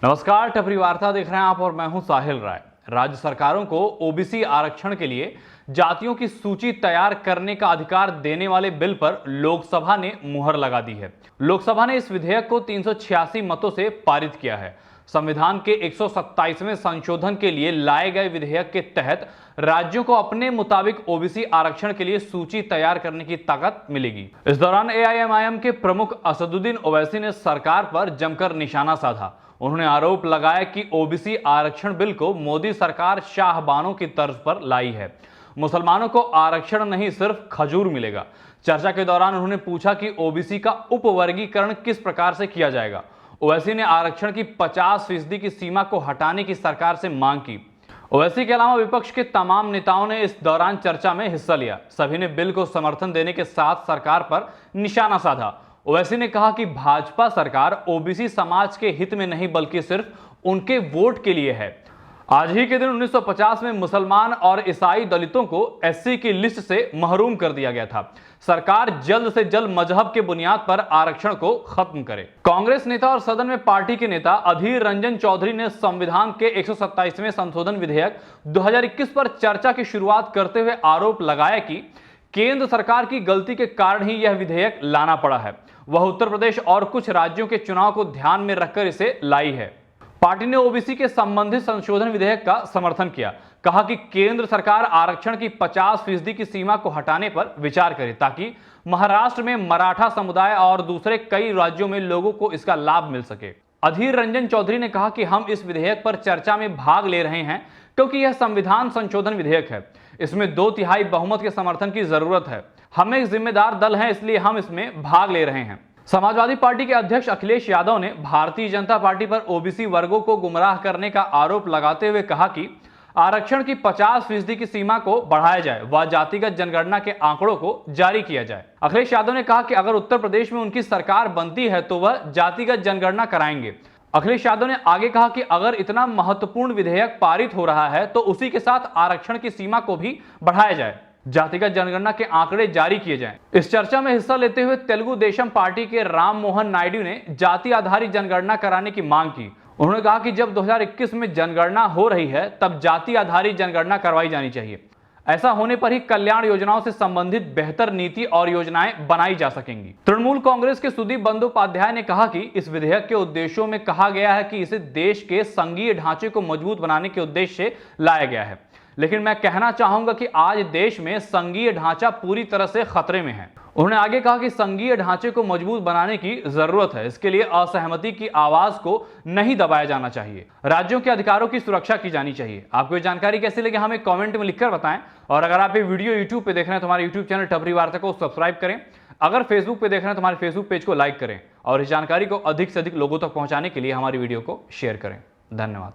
नमस्कार, टपरी वार्ता देख रहे हैं आप और मैं हूं साहिल राय। राज्य सरकारों को ओबीसी आरक्षण के लिए जातियों की सूची तैयार करने का अधिकार देने वाले बिल पर लोकसभा ने मुहर लगा दी है। लोकसभा ने इस विधेयक को 386 मतों से पारित किया है। संविधान के 127वें संशोधन के लिए लाए गए विधेयक के तहत राज्यों को अपने मुताबिक ओबीसी आरक्षण के लिए सूची तैयार करने की ताकत मिलेगी। इस दौरान एआईएमआईएम के प्रमुख असदुद्दीन ओवैसी ने सरकार पर जमकर निशाना साधा। उन्होंने आरोप लगाया कि ओबीसी आरक्षण बिल को मोदी सरकार शाहबानों की तर्ज पर लाई है। मुसलमानों को आरक्षण नहीं, सिर्फ खजूर मिलेगा। चर्चा के दौरान उन्होंने पूछा कि ओबीसी का उपवर्गीकरण किस प्रकार से किया जाएगा। ओवैसी ने आरक्षण की 50% की सीमा को हटाने की सरकार से मांग की। ओवैसी के अलावा विपक्ष के तमाम नेताओं ने इस दौरान चर्चा में हिस्सा लिया। सभी ने बिल को समर्थन देने के साथ सरकार पर निशाना साधा। ओवैसी ने कहा कि भाजपा सरकार ओबीसी समाज के हित में नहीं बल्कि सिर्फ उनके वोट के लिए है। आज ही के दिन 1950 में मुसलमान और ईसाई दलितों को एससी की लिस्ट से महरूम कर दिया गया था। सरकार जल्द से जल्द मजहब के बुनियाद पर आरक्षण को खत्म करे। कांग्रेस नेता और सदन में पार्टी के नेता अधीर रंजन चौधरी ने संविधान के 127वें संशोधन विधेयक 2021 पर चर्चा की शुरुआत करते हुए आरोप लगाया कि केंद्र सरकार की गलती के कारण ही यह विधेयक लाना पड़ा है। वह उत्तर प्रदेश और कुछ राज्यों के चुनाव को ध्यान में रखकर इसे लाई है। पार्टी ने ओबीसी के संबंधित संशोधन विधेयक का समर्थन किया। कहा कि केंद्र सरकार आरक्षण की 50% की सीमा को हटाने पर विचार करे ताकि महाराष्ट्र में मराठा समुदाय और दूसरे कई राज्यों में लोगों को इसका लाभ मिल सके। अधीर रंजन चौधरी ने कहा कि हम इस विधेयक पर चर्चा में भाग ले रहे हैं क्योंकि यह संविधान संशोधन विधेयक है। इसमें 2/3 बहुमत के समर्थन की जरूरत है। हम एक जिम्मेदार दल हैं, इसलिए हम इसमें भाग ले रहे हैं। समाजवादी पार्टी के अध्यक्ष अखिलेश यादव ने भारतीय जनता पार्टी पर ओबीसी वर्गों को गुमराह करने का आरोप लगाते हुए कहा कि आरक्षण की 50% की सीमा को बढ़ाया जाए व जातिगत जनगणना के आंकड़ों को जारी किया जाए। अखिलेश यादव ने कहा कि अगर उत्तर प्रदेश में उनकी सरकार बनती है तो वह जातिगत जनगणना कराएंगे। अखिलेश यादव ने आगे कहा कि अगर इतना महत्वपूर्ण विधेयक पारित हो रहा है तो उसी के साथ आरक्षण की सीमा को भी बढ़ाया जाए, जातिगत जनगणना के आंकड़े जारी किए जाएं। इस चर्चा में हिस्सा लेते हुए तेलुगु देशम पार्टी के राम मोहन नायडू ने जाति आधारित जनगणना कराने की मांग की। उन्होंने कहा कि जब 2021 में जनगणना हो रही है तब जाति आधारित जनगणना करवाई जानी चाहिए। ऐसा होने पर ही कल्याण योजनाओं से संबंधित बेहतर नीति और योजनाएं बनाई जा सकेंगी। तृणमूल कांग्रेस के सुदीप बंदोपाध्याय ने कहा कि इस विधेयक के उद्देश्यों में कहा गया है कि इसे देश के संघीय ढांचे को मजबूत बनाने के उद्देश्य से लाया गया है, लेकिन मैं कहना चाहूंगा कि आज देश में संघीय ढांचा पूरी तरह से खतरे में है। उन्होंने आगे कहा कि संघीय ढांचे को मजबूत बनाने की जरूरत है। इसके लिए असहमति की आवाज को नहीं दबाया जाना चाहिए। राज्यों के अधिकारों की सुरक्षा की जानी चाहिए। आपको ये जानकारी कैसी लगी हमें कमेंट में लिखकर बताएं। और अगर आप ये वीडियो यूट्यूब पे देख रहे हैं तो हमारे यूट्यूब चैनल टपरी वार्ता को सब्सक्राइब करें। अगर फेसबुक पे देख रहे हैं तो हमारे फेसबुक पेज को लाइक करें और इस जानकारी को अधिक से अधिक लोगों तक पहुंचाने के लिए हमारी वीडियो को शेयर करें। धन्यवाद।